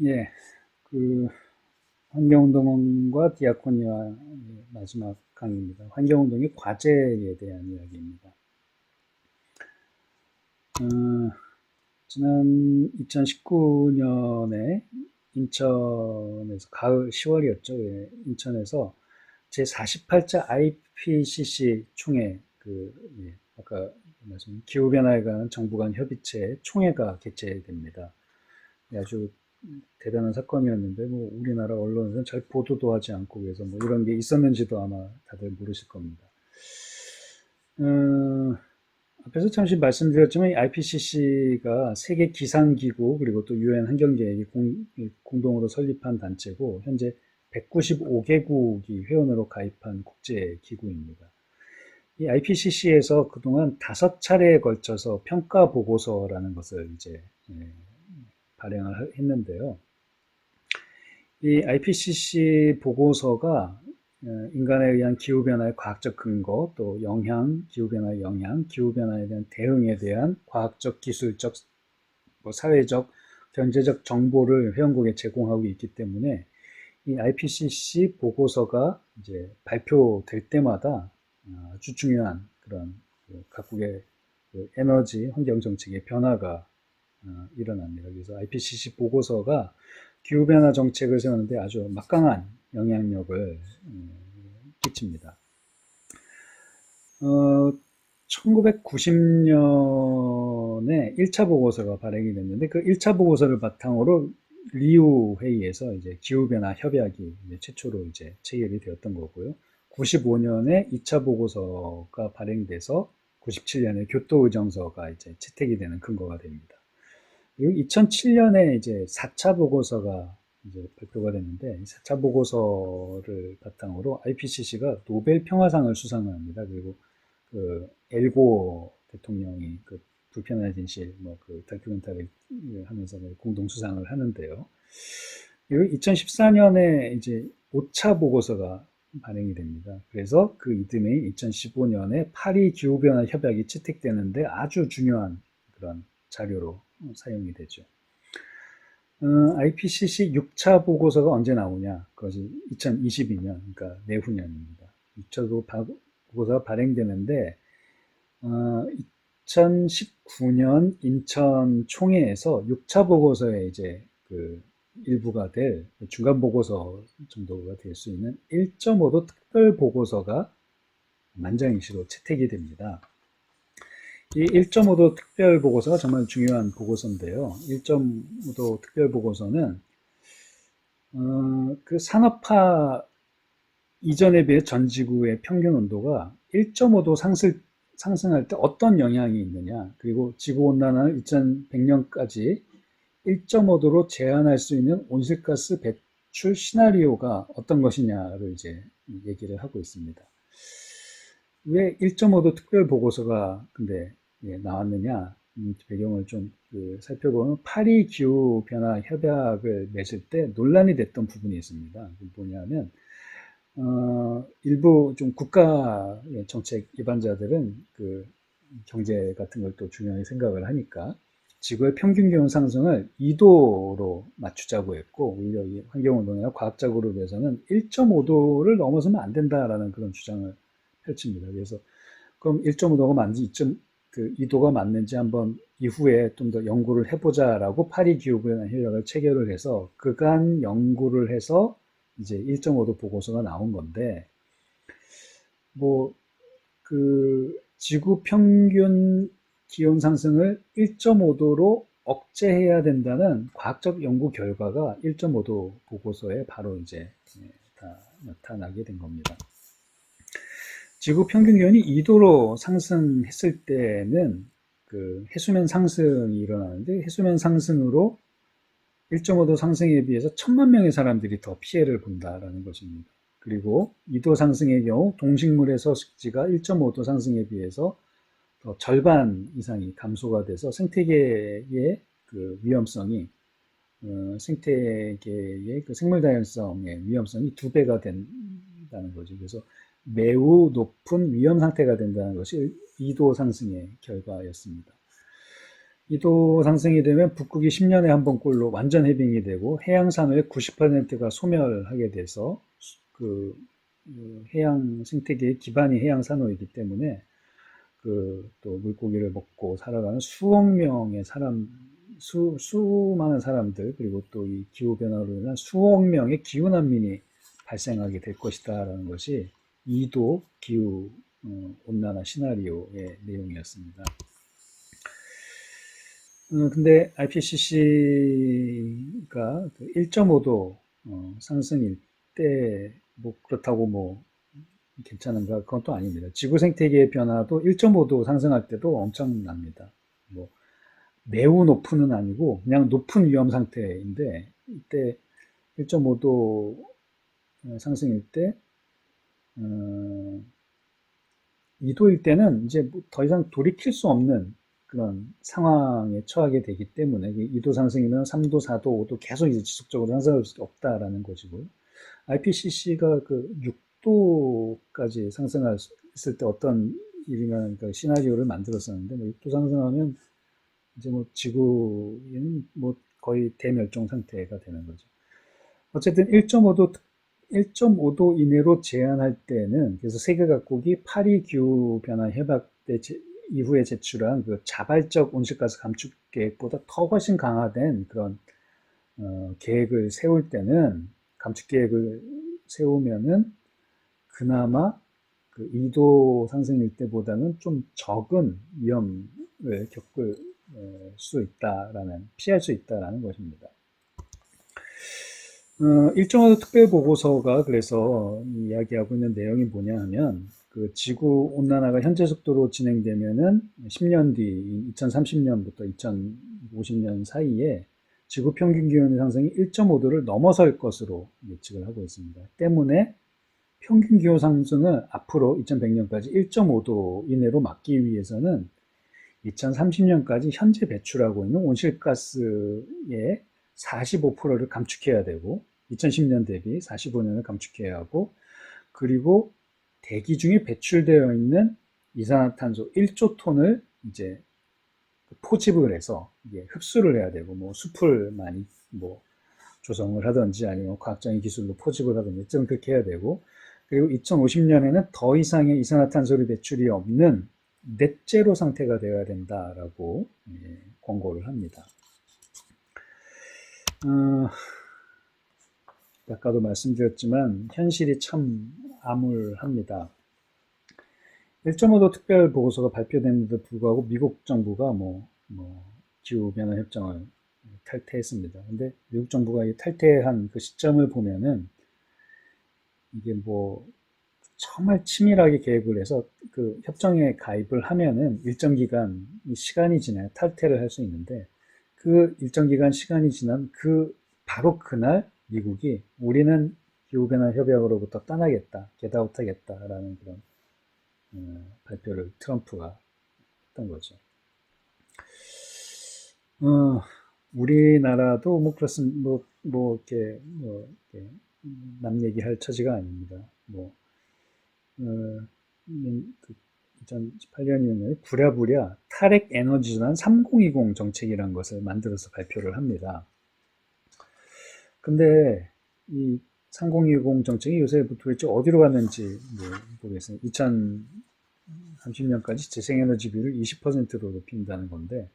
예, 그 환경운동과 디아코니아 마지막 강의입니다. 환경운동의 과제에 대한 이야기입니다. 지난 2019년에 인천에서 가을 10월이었죠. 예, 인천에서 제48차 IPCC 총회 예, 아까 말씀 기후변화에 관한 정부 간 협의체 총회가 개최됩니다. 예, 아주 대단한 사건이었는데 뭐 우리나라 언론에서는 잘 보도도 하지 않고 그래서 뭐 이런 게 있었는지도 아마 다들 모르실 겁니다. 어, 앞에서 잠시 말씀드렸지만 IPCC가 세계 기상기구 그리고 또 유엔 환경계획이 공동으로 설립한 단체고 현재 195개국이 회원으로 가입한 국제 기구입니다. 이 IPCC에서 그동안 5차례에 걸쳐서 평가 보고서라는 것을 이제 발행을 했는데요. 이 IPCC 보고서가 인간에 의한 기후변화의 과학적 근거, 또 영향, 기후변화의 영향, 기후변화에 대한 대응에 대한 과학적, 기술적, 사회적, 경제적 정보를 회원국에 제공하고 있기 때문에 이 IPCC 보고서가 이제 발표될 때마다 아주 중요한 그런 각국의 에너지 환경 정책의 변화가 일어납니다. 그래서 IPCC 보고서가 기후변화 정책을 세우는데 아주 막강한 영향력을 끼칩니다. 1990년에 1차 보고서가 발행이 됐는데 그 1차 보고서를 바탕으로 리우 회의에서 이제 기후변화 협약이 이제 최초로 이제 체결이 되었던 거고요. 95년에 2차 보고서가 발행돼서 97년에 교토의정서가 이제 채택이 되는 근거가 됩니다. 그리고 2007년에 이제 4차 보고서가 이제 발표가 됐는데, 4차 보고서를 바탕으로 IPCC가 노벨 평화상을 수상을 합니다. 그리고 그 엘고 대통령이 그 불편한 진실 그 다큐멘터리를 하면서 공동 수상을 하는데요. 그리고 2014년에 이제 5차 보고서가 발행이 됩니다. 그래서 그 이듬해 2015년에 파리 기후변화 협약이 채택되는데 아주 중요한 그런 자료로 사용이 되죠. IPCC 6차 보고서가 언제 나오냐? 그것이 2022년, 그러니까 내후년입니다. 6차 보고서가 발행되는데 2019년 인천 총회에서 6차 보고서에 이제 그 일부가 될 중간 보고서 정도가 될 수 있는 1.5도 특별 보고서가 만장일치로 채택이 됩니다. 이 1.5도 특별 보고서가 정말 중요한 보고서인데요. 1.5도 특별 보고서는 그 산업화 이전에 비해 전 지구의 평균 온도가 1.5도 상승할 때 어떤 영향이 있느냐, 그리고 지구 온난화를 2100년까지 1.5도로 제한할 수 있는 온실가스 배출 시나리오가 어떤 것이냐를 이제 얘기를 하고 있습니다. 왜 1.5도 특별 보고서가 근데 나왔느냐? 배경을 좀 살펴보면 파리 기후 변화 협약을 맺을 때 논란이 됐던 부분이 있습니다. 뭐냐면 일부 좀 국가 정책 기반자들은 그 경제 같은 걸 또 중요하게 생각을 하니까 지구의 평균 기온 상승을 2도로 맞추자고 했고 오히려 이 환경운동이나 과학적으로 위해서는 1.5도를 넘어서면 안 된다라는 그런 주장을 펼칩니다. 그래서 그럼 1.5도가 맞는지 2도가 맞는지 한번 이후에 좀 더 연구를 해보자라고 파리 기후변화 협약을 체결을 해서 그간 연구를 해서 이제 1.5도 보고서가 나온 건데 뭐 지구 평균 기온 상승을 1.5도로 억제해야 된다는 과학적 연구 결과가 1.5도 보고서에 바로 이제 다 나타나게 된 겁니다. 지구 평균 기온이 2도로 상승했을 때는 그 해수면 상승이 일어나는데 해수면 상승으로 1.5도 상승에 비해서 1000만 명의 사람들이 더 피해를 본다라는 것입니다. 그리고 2도 상승의 경우 동식물의 서식지가 1.5도 상승에 비해서 더 절반 이상이 감소가 돼서 생태계의 그 위험성이 생태계의 그 생물 다양성의 위험성이 2배가 된다는 거죠. 그래서 매우 높은 위험 상태가 된다는 것이 2도 상승의 결과였습니다. 2도 상승이 되면 북극이 10년에 한 번꼴로 완전 해빙이 되고 해양 산호의 90%가 소멸하게 돼서 그 해양 생태계의 기반이 해양 산호이기 때문에 그 또 물고기를 먹고 살아가는 수억 명의 사람, 수많은 사람들, 그리고 또 이 기후변화로 인한 수억 명의 기후난민이 발생하게 될 것이다라는 것이 2도 기후 온난화 시나리오의 내용이었습니다. 근데 IPCC가 1.5도 상승일 때 뭐 그렇다고 뭐 괜찮은가? 그건 또 아닙니다. 지구 생태계의 변화도 1.5도 상승할 때도 엄청납니다. 뭐 매우 높은은 아니고 그냥 높은 위험 상태인데 이때 1.5도 상승일 때 2도일 때는 이제 더 이상 돌이킬 수 없는 그런 상황에 처하게 되기 때문에 2도 상승이면 3도, 4도, 5도 계속 이제 지속적으로 상승할 수 없다라는 것이고요. IPCC가 그 6도까지 상승할 수 있을 때 어떤 일이나 그 시나리오를 만들었었는데 뭐 6도 상승하면 이제 뭐 지구는 뭐 거의 대멸종 상태가 되는 거죠. 어쨌든 1.5도 이내로 제한할 때는 그래서 세계 각국이 파리 기후 변화 협약 때 이후에 제출한 그 자발적 온실가스 감축 계획보다 더 훨씬 강화된 그런 계획을 세울 때는 감축 계획을 세우면은 그나마 그 2도 상승일 때보다는 좀 적은 위험을 겪을 수 있다라는, 피할 수 있다라는 것입니다. 1.5도 특별보고서가 그래서 이야기하고 있는 내용이 뭐냐 하면 그 지구 온난화가 현재 속도로 진행되면은 10년 뒤 2030년부터 2050년 사이에 지구 평균 기온의 상승이 1.5도를 넘어설 것으로 예측을 하고 있습니다. 때문에 평균 기온 상승을 앞으로 2100년까지 1.5도 이내로 막기 위해서는 2030년까지 현재 배출하고 있는 온실가스의 45%를 감축해야 되고 2010년 대비 45년을 감축해야 하고 그리고 대기 중에 배출되어 있는 이산화탄소 1조 톤을 이제 포집을 해서 이게 흡수를 해야 되고 뭐 숲을 많이 뭐 조성을 하든지 아니면 과학적인 기술로 포집을 하든지 좀 그렇게 해야 되고 그리고 2050년에는 더 이상의 이산화탄소를 배출이 없는 넷제로 상태가 되어야 된다라고 권고를 합니다. 아까도 말씀드렸지만 현실이 참 암울합니다. 1.5도 특별 보고서가 발표됐는데도 불구하고 미국 정부가 뭐 기후변화 협정을 탈퇴했습니다. 근데 미국 정부가 탈퇴한 그 시점을 보면은 이게 뭐 정말 치밀하게 계획을 해서 그 협정에 가입을 하면은 일정 기간 시간이 지나야 탈퇴를 할 수 있는데 그 일정 기간 시간이 지난 그 바로 그날 미국이 우리는 기후변화 협약으로부터 떠나겠다, 겟아웃하겠다라는 그런 발표를 트럼프가 했던 거죠. 우리나라도 뭐 그렇습니다. 이렇게 남 얘기할 처지가 아닙니다. 뭐 2018년이면 부랴부랴 탈핵 에너지 전환 3020 정책이라는 것을 만들어서 발표를 합니다. 근데 이 3020 정책이 요새 도대체 어디로 갔는지 모르겠어요. 2030년까지 재생에너지 비율을 20%로 높인다는 건데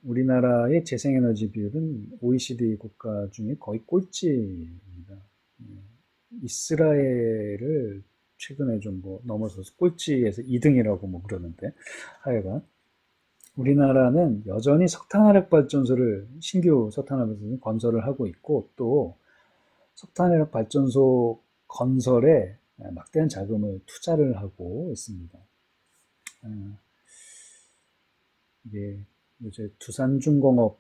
우리나라의 재생에너지 비율은 OECD 국가 중에 거의 꼴찌입니다. 이스라엘을 최근에 좀 넘어서서 꼴찌에서 2등이라고 그러는데 하여간 우리나라는 여전히 석탄화력발전소를 신규 석탄화력발전소 건설을 하고 있고 또 석탄화력발전소 건설에 막대한 자금을 투자를 하고 있습니다. 이게 요새 두산중공업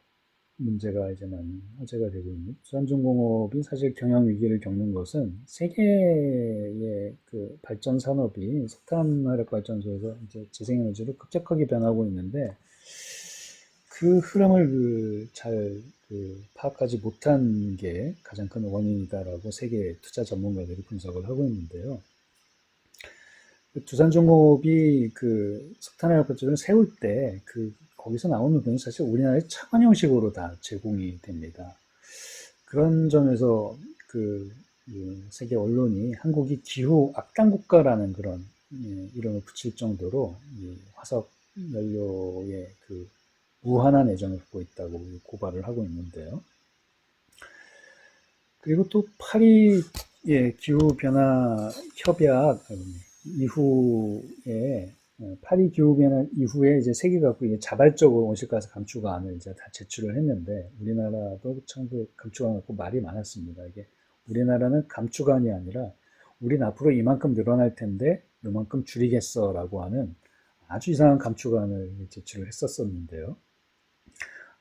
문제가 이제 많이 화제가 되고 있는 두산중공업이 사실 경영 위기를 겪는 것은 세계의 그 발전 산업이 석탄화력 발전소에서 이제 재생에너지로 급격하게 변하고 있는데 그 흐름을 잘 파악하지 못한 게 가장 큰 원인이다라고 세계 투자 전문가들이 분석을 하고 있는데요. 두산중공업이 그 석탄화력 발전소를 세울 때 그 거기서 나오는 돈이 사실 우리나라의 차관 형식으로 다 제공이 됩니다. 그런 점에서 그 세계 언론이 한국이 기후 악당 국가라는 그런 이름을 붙일 정도로 이 화석 연료에 그 무한한 애정을 갖고 있다고 고발을 하고 있는데요. 그리고 또 파리 기후 변화 협약 이후에 파리 기후 변화 이후에 이제 세계 갖고 이게 자발적으로 온실가스 감축안을 이제 다 제출을 했는데 우리나라도 참 그 감축안 갖고 말이 많았습니다. 이게 우리나라는 감축안이 아니라 우린 앞으로 이만큼 늘어날 텐데 요만큼 줄이겠어라고 하는 아주 이상한 감축안을 제출을 했었었는데요.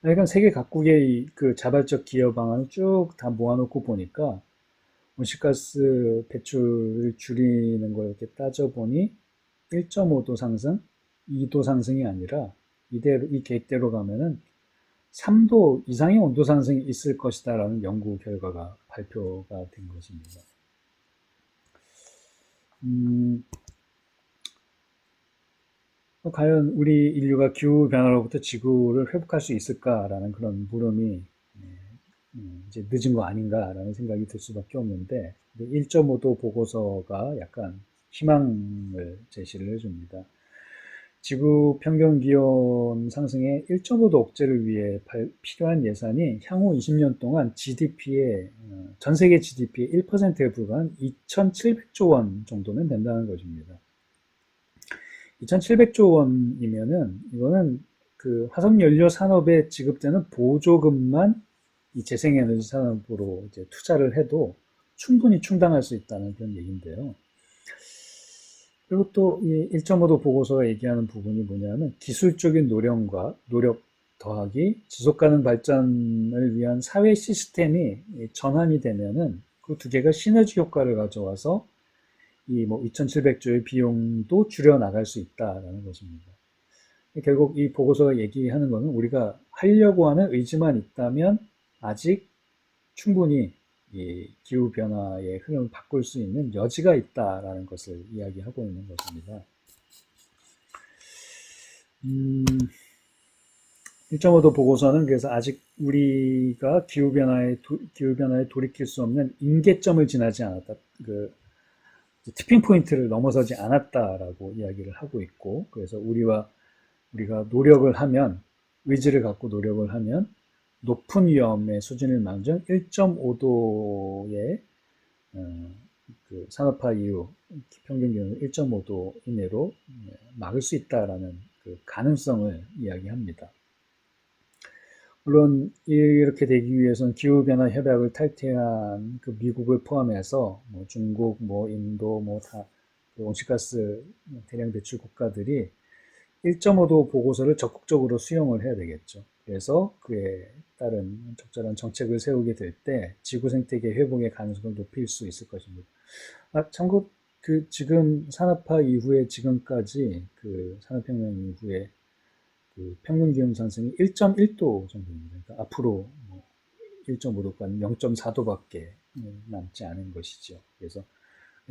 그러니까 세계 각국의 그 자발적 기여 방안을 쭉 다 모아놓고 보니까 온실가스 배출을 줄이는 걸 이렇게 따져보니 1.5도 상승, 2도 상승이 아니라 이대로 이 계획대로 가면은 3도 이상의 온도 상승이 있을 것이다라는 연구 결과가 발표가 된 것입니다. 과연 우리 인류가 기후 변화로부터 지구를 회복할 수 있을까라는 그런 물음이 이제 늦은 거 아닌가라는 생각이 들 수밖에 없는데 1.5도 보고서가 약간 희망을 제시를 해줍니다. 지구 평균 기온 상승의 1.5도 억제를 위해 필요한 예산이 향후 20년 동안 GDP의 전 세계 GDP의 1%에 불과한 2,700조 원 정도면 된다는 것입니다. 2,700조 원이면은 이거는 그 화석연료 산업에 지급되는 보조금만 이 재생에너지 산업으로 이제 투자를 해도 충분히 충당할 수 있다는 그런 얘기인데요. 그리고 또 이 1.5도 보고서가 얘기하는 부분이 뭐냐면 기술적인 노력 더하기 지속가능 발전을 위한 사회 시스템이 전환이 되면은 그 두 개가 시너지 효과를 가져와서 이 뭐 2,700조의 비용도 줄여 나갈 수 있다라는 것입니다. 결국 이 보고서가 얘기하는 것은 우리가 하려고 하는 의지만 있다면 아직 충분히 이 기후 변화의 흐름을 바꿀 수 있는 여지가 있다라는 것을 이야기하고 있는 것입니다. 1.5도 보고서는 그래서 아직 우리가 기후 변화에 돌이킬 수 없는 임계점을 지나지 않았다. 그 티핑 포인트를 넘어서지 않았다라고 이야기를 하고 있고, 그래서 우리가 노력을 하면, 의지를 갖고 노력을 하면 높은 위험의 수준을 막는 1.5도의 그 산업화 이후 평균 기온을 1.5도 이내로 막을 수 있다라는 그 가능성을 이야기합니다. 물론 이렇게 되기 위해서는 기후변화 협약을 탈퇴한 그 미국을 포함해서 뭐 중국, 뭐 인도, 뭐 다 그 온실가스 대량 배출 국가들이 1.5도 보고서를 적극적으로 수용을 해야 되겠죠. 그래서 그에 따른 적절한 정책을 세우게 될 때 지구 생태계 회복의 가능성을 높일 수 있을 것입니다. 참고 그 지금 산업화 이후에 지금까지 그 산업혁명 이후에 그 평균 기온 상승이 1.1도 정도입니다. 그러니까 앞으로 1.5도가 0.4도밖에 남지 않은 것이죠. 그래서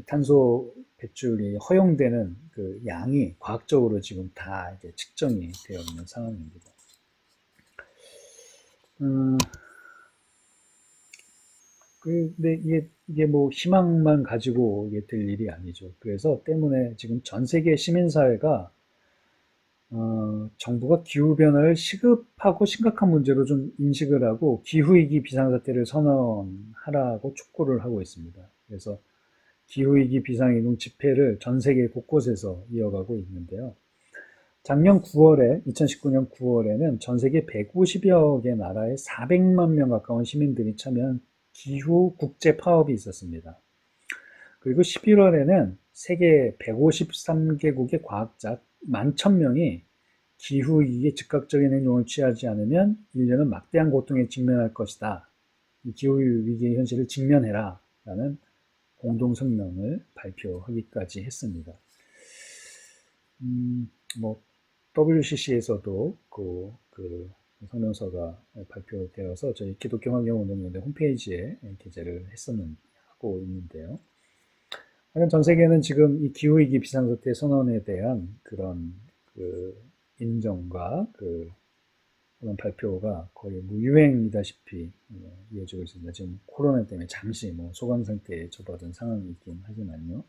탄소 배출이 허용되는 그 양이 과학적으로 지금 다 이제 측정이 되어 있는 상황입니다. 근데 이게 뭐 희망만 가지고 이게 될 일이 아니죠. 그래서 때문에 지금 전 세계 시민사회가 정부가 기후변화를 시급하고 심각한 문제로 좀 인식을 하고 기후위기 비상사태를 선언하라고 촉구를 하고 있습니다. 그래서 기후위기 비상행동 집회를 전 세계 곳곳에서 이어가고 있는데요. 작년 9월에, 2019년 9월에는 전 세계 150여 개 나라의 400만 명 가까운 시민들이 참여한 기후 국제 파업이 있었습니다. 그리고 11월에는 세계 153개국의 과학자 11,000명이 기후위기에 즉각적인 행동을 취하지 않으면 인류는 막대한 고통에 직면할 것이다. 이 기후위기의 현실을 직면해라. 라는 공동성명을 발표하기까지 했습니다. 뭐, WCC에서도 그 성명서가 발표되어서 저희 기독교 환경운동연대 홈페이지에 게재를 하고 있는데요. 전 세계는 지금 이 기후위기 비상사태 선언에 대한 그런 그 인정과 그 그런 발표가 거의 무유행이다시피 이어지고 있습니다. 지금 코로나 때문에 잠시 소강 상태에 접어든 상황이 있긴 하지만요.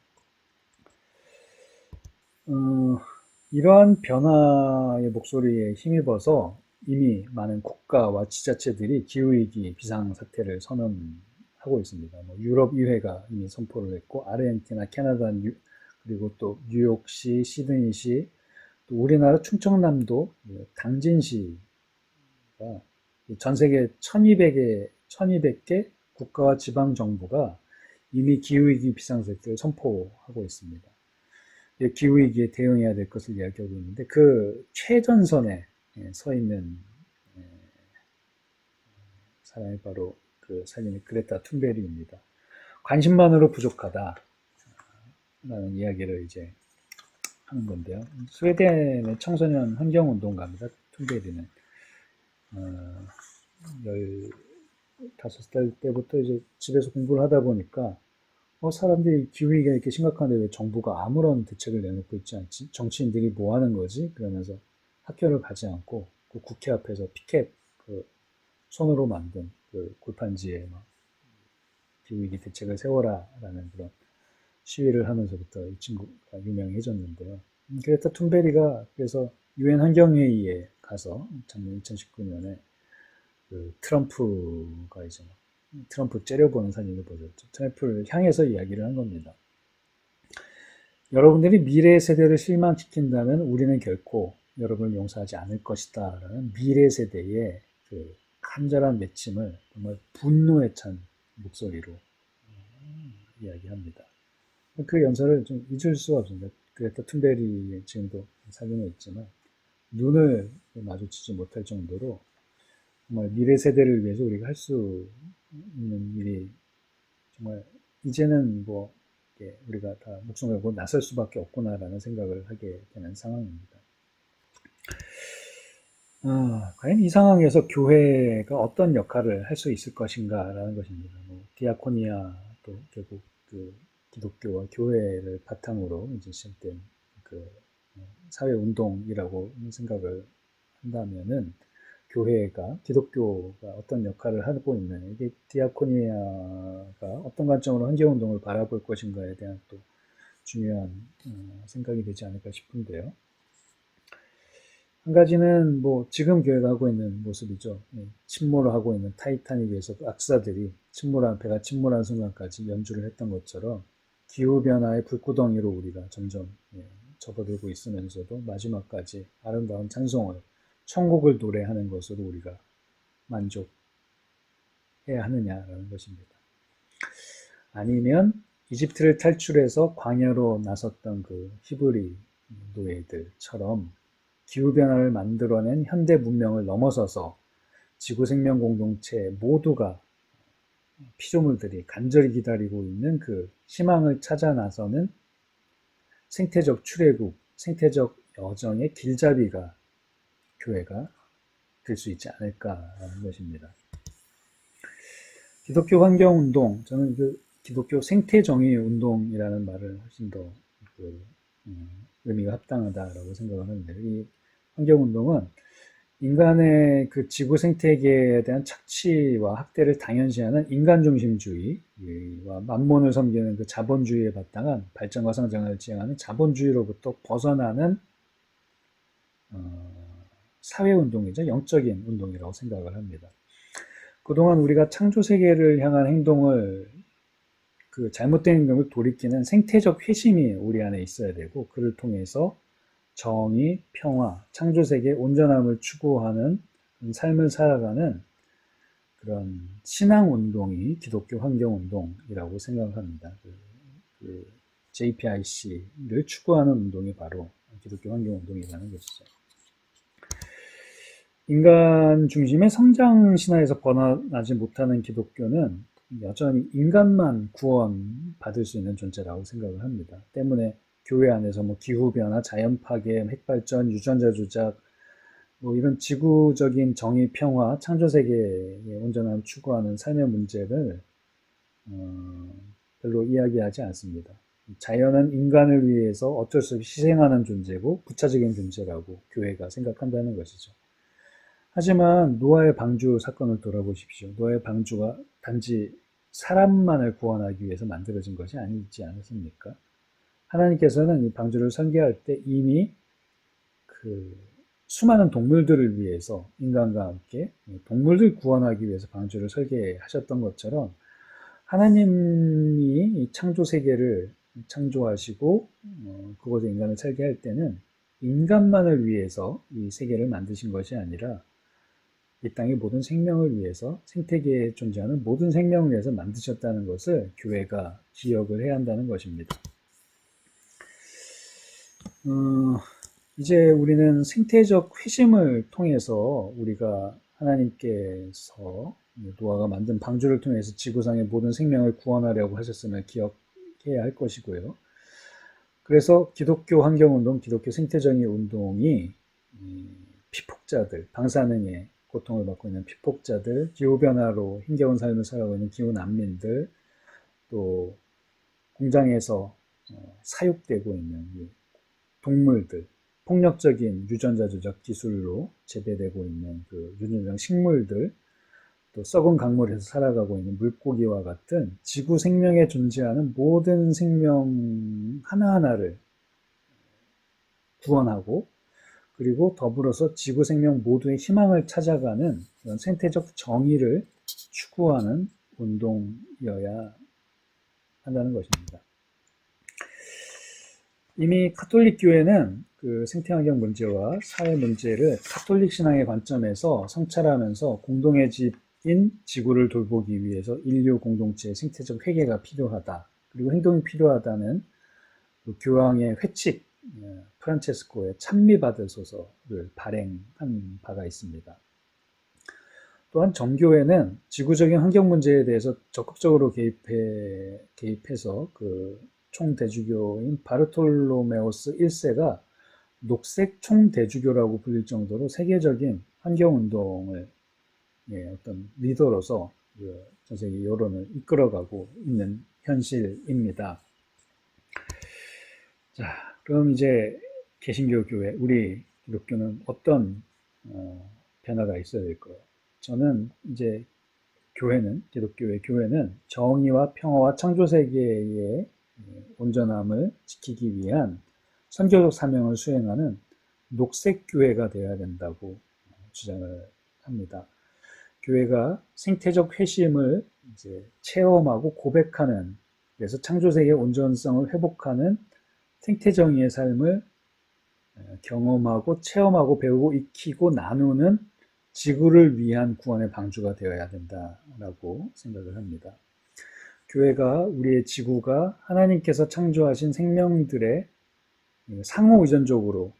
이러한 변화의 목소리에 힘입어서 이미 많은 국가와 지자체들이 기후위기 비상사태를 선언하고 있습니다. 유럽 의회가 이미 선포를 했고, 아르헨티나, 캐나다, 그리고 또 뉴욕시, 시드니시, 또 우리나라 충청남도 당진시가 전 세계 1200개 국가와 지방정부가 이미 기후위기 비상사태를 선포하고 있습니다. 기후위기에 대응해야 될 것을 이야기하고 있는데 그 최전선에 서 있는 사람이 바로 그 살림의 그레타 툰베리입니다. 관심만으로 부족하다 라는 이야기를 이제 하는 건데요. 스웨덴의 청소년 환경운동가입니다. 툰베리는 15살 때부터 이제 집에서 공부를 하다 보니까 사람들이 기후위기가 이렇게 심각한데 왜 정부가 아무런 대책을 내놓고 있지 않지? 정치인들이 뭐 하는 거지? 그러면서 학교를 가지 않고 그 국회 앞에서 피켓 그 손으로 만든 그 골판지에 막 기후위기 대책을 세워라라는 그런 시위를 하면서부터 이 친구가 유명해졌는데요. 그레타 툰베리가 그래서 유엔 환경회의에 가서 작년 2019년에 그 트럼프가 이제 트럼프 째려보는 사진을 보여줬죠. 트럼프를 향해서 이야기를 한 겁니다. 여러분들이 미래 세대를 실망시킨다면 우리는 결코 여러분을 용서하지 않을 것이다 라는 미래 세대의 그 간절한 외침을 정말 분노에 찬 목소리로 이야기합니다. 그 연설을 좀 잊을 수가 없습니다. 그레타 툰베리 지금도 살림에 있지만 눈을 마주치지 못할 정도로 정말 미래 세대를 위해서 우리가 할 수 있는 일이 정말 이제는 우리가 다 목숨 걸고 나설 수밖에 없구나라는 생각을 하게 되는 상황입니다. 과연 이 상황에서 교회가 어떤 역할을 할 수 있을 것인가라는 것입니다. 디아코니아도 결국 그 기독교와 교회를 바탕으로 이제 시작된 그 사회 운동이라고 생각을 한다면은 교회가 기독교가 어떤 역할을 하고 있는 이게 디아코니아가 어떤 관점으로 환경운동을 바라볼 것인가에 대한 또 중요한 생각이 되지 않을까 싶은데요. 한 가지는 지금 교회가 하고 있는 모습이죠. 침몰을 하고 있는 타이타닉에서 악사들이 배가 침몰한 순간까지 연주를 했던 것처럼 기후변화의 불구덩이로 우리가 점점 접어들고 있으면서도 마지막까지 아름다운 찬송을 천국을 노래하는 것으로 우리가 만족해야 하느냐라는 것입니다. 아니면 이집트를 탈출해서 광야로 나섰던 그 히브리 노예들처럼 기후변화를 만들어낸 현대 문명을 넘어서서 지구생명 공동체 모두가 피조물들이 간절히 기다리고 있는 그 희망을 찾아 나서는 생태적 출애굽, 생태적 여정의 길잡이가 교회가 될 수 있지 않을까라는 것입니다. 기독교 환경운동, 저는 그 기독교 생태정의운동이라는 말을 훨씬 더 의미가 합당하다라고 생각을 하는데, 이 환경운동은 인간의 그 지구 생태계에 대한 착취와 학대를 당연시하는 인간중심주의와 만몬을 섬기는 그 자본주의에 바탕한 발전과 성장을 지향하는 자본주의로부터 벗어나는 사회운동이죠. 영적인 운동이라고 생각을 합니다. 그동안 우리가 창조세계를 향한 행동을 그 잘못된 행동을 돌이키는 생태적 회심이 우리 안에 있어야 되고, 그를 통해서 정의, 평화, 창조세계의 온전함을 추구하는 삶을 살아가는 그런 신앙운동이 기독교 환경운동이라고 생각을 합니다. 그 JPIC를 추구하는 운동이 바로 기독교 환경운동이라는 것이죠. 인간 중심의 성장 신화에서 벗어나지 못하는 기독교는 여전히 인간만 구원받을 수 있는 존재라고 생각을 합니다. 때문에 교회 안에서 기후변화, 자연파괴, 핵발전, 유전자 조작, 이런 지구적인 정의, 평화, 창조세계의 온전함을 추구하는 삶의 문제를 별로 이야기하지 않습니다. 자연은 인간을 위해서 어쩔 수 없이 희생하는 존재고 부차적인 존재라고 교회가 생각한다는 것이죠. 하지만 노아의 방주 사건을 돌아보십시오. 노아의 방주가 단지 사람만을 구원하기 위해서 만들어진 것이 아니지 않습니까? 하나님께서는 이 방주를 설계할 때 이미 그 수많은 동물들을 위해서 인간과 함께 동물들 구원하기 위해서 방주를 설계하셨던 것처럼 하나님이 이 창조 세계를 창조하시고 그곳에 인간을 살게 할 때는 인간만을 위해서 이 세계를 만드신 것이 아니라 이 땅의 모든 생명을 위해서 생태계에 존재하는 모든 생명을 위해서 만드셨다는 것을 교회가 기억을 해야 한다는 것입니다. 이제 우리는 생태적 회심을 통해서 우리가 하나님께서 노아가 만든 방주를 통해서 지구상의 모든 생명을 구원하려고 하셨음을 기억해야 할 것이고요. 그래서 기독교 환경운동, 기독교 생태정의 운동이 피폭자들, 방사능에 고통을 받고 있는 피폭자들, 기후변화로 힘겨운 삶을 살아가고 있는 기후난민들, 또 공장에서 사육되고 있는 동물들, 폭력적인 유전자 조작 기술로 재배되고 있는 그 유전자 식물들, 또 썩은 강물에서 살아가고 있는 물고기와 같은 지구 생명에 존재하는 모든 생명 하나하나를 구원하고 그리고 더불어서 지구 생명 모두의 희망을 찾아가는 그런 생태적 정의를 추구하는 운동이어야 한다는 것입니다. 이미 카톨릭 교회는 그 생태환경 문제와 사회 문제를 카톨릭 신앙의 관점에서 성찰하면서 공동의 집인 지구를 돌보기 위해서 인류 공동체의 생태적 회개가 필요하다. 그리고 행동이 필요하다는 그 교황의 회칙 프란체스코의 찬미받으소서를 발행한 바가 있습니다. 또한 정교회는 지구적인 환경 문제에 대해서 적극적으로 개입해서 그 총대주교인 바르톨로메오스 1세가 녹색 총대주교라고 불릴 정도로 세계적인 환경운동을 어떤 리더로서 전 세계 여론을 이끌어가고 있는 현실입니다. 자, 그럼 이제 개신교 교회, 우리 기독교는 어떤 변화가 있어야 될까요? 저는 이제 교회는, 기독교의 교회는 정의와 평화와 창조세계의 온전함을 지키기 위한 선교적 사명을 수행하는 녹색 교회가 되어야 된다고 주장을 합니다. 교회가 생태적 회심을 이제 체험하고 고백하는, 그래서 창조세계의 온전성을 회복하는 생태정의의 삶을 경험하고 체험하고 배우고 익히고 나누는 지구를 위한 구원의 방주가 되어야 된다라고 생각을 합니다. 교회가 우리의 지구가 하나님께서 창조하신 생명들의 상호 의존적으로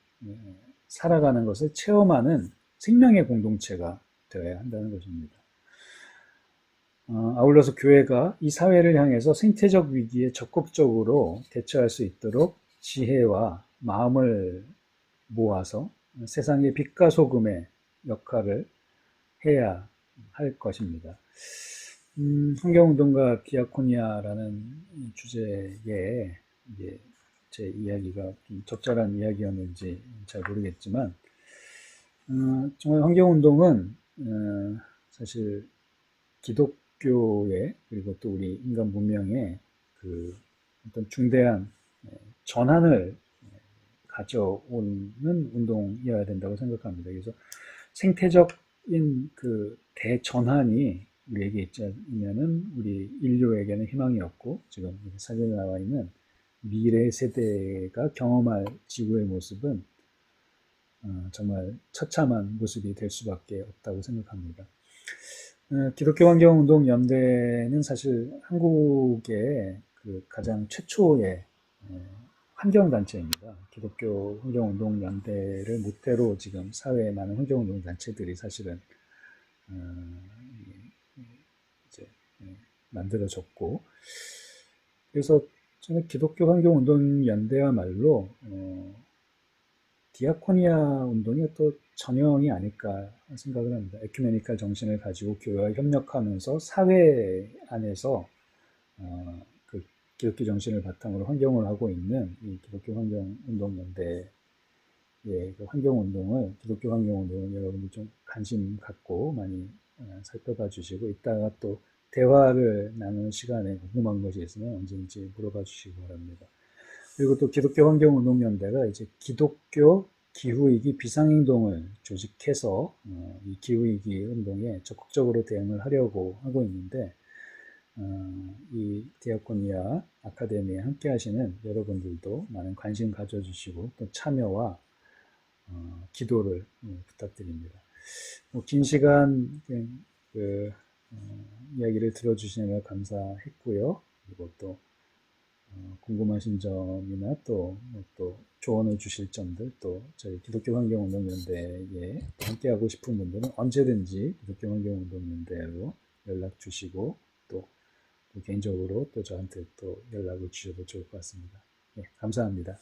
살아가는 것을 체험하는 생명의 공동체가 되어야 한다는 것입니다. 아울러서 교회가 이 사회를 향해서 생태적 위기에 적극적으로 대처할 수 있도록 지혜와 마음을 모아서 세상의 빛과 소금의 역할을 해야 할 것입니다. 환경운동과 디아코니아라는 주제에 이제 제 이야기가 좀 적절한 이야기였는지 잘 모르겠지만 정말 환경운동은 사실 기독교의 그리고 또 우리 인간 문명의 그 어떤 중대한 전환을 가져오는 운동이어야 된다고 생각합니다. 그래서 생태적인 그 대전환이 우리에게 있자면은 우리 인류에게는 희망이 없고 지금 사진에 나와 있는 미래 세대가 경험할 지구의 모습은 정말 처참한 모습이 될 수밖에 없다고 생각합니다. 기독교 환경운동 연대는 사실 한국의 그 가장 최초의 환경단체입니다. 기독교 환경운동연대를 모태로 지금 사회에 많은 환경운동단체들이 사실은 이제 만들어졌고, 그래서 저는 기독교 환경운동연대야말로 디아코니아 운동의 또 전형이 아닐까 생각을 합니다. 에큐메니칼 정신을 가지고 교회와 협력하면서 사회 안에서 그 기독교 정신을 바탕으로 환경을 하고 있는 이 기독교 환경운동연대가 예, 그 환경운동을, 기독교 환경운동을 여러분들 좀 관심 갖고 많이 살펴봐 주시고, 이따가 또 대화를 나누는 시간에 궁금한 것이 있으면 언제든지 물어봐 주시기 바랍니다. 그리고 또 기독교 환경운동연대가 이제 기독교 기후위기 비상행동을 조직해서 이 기후위기 운동에 적극적으로 대응을 하려고 하고 있는데, 이 디아코니아 아카데미에 함께 하시는 여러분들도 많은 관심 가져주시고 또 참여와 기도를 부탁드립니다. 긴 시간 그, 이야기를 들어주시느라 감사했고요. 그리고 또 궁금하신 점이나 또 조언을 주실 점들, 또 저희 기독교 환경운동연대에 함께하고 싶은 분들은 언제든지 기독교 환경운동연대로 연락 주시고 또 개인적으로 또 저한테 또 연락을 주셔도 좋을 것 같습니다. 네, 감사합니다.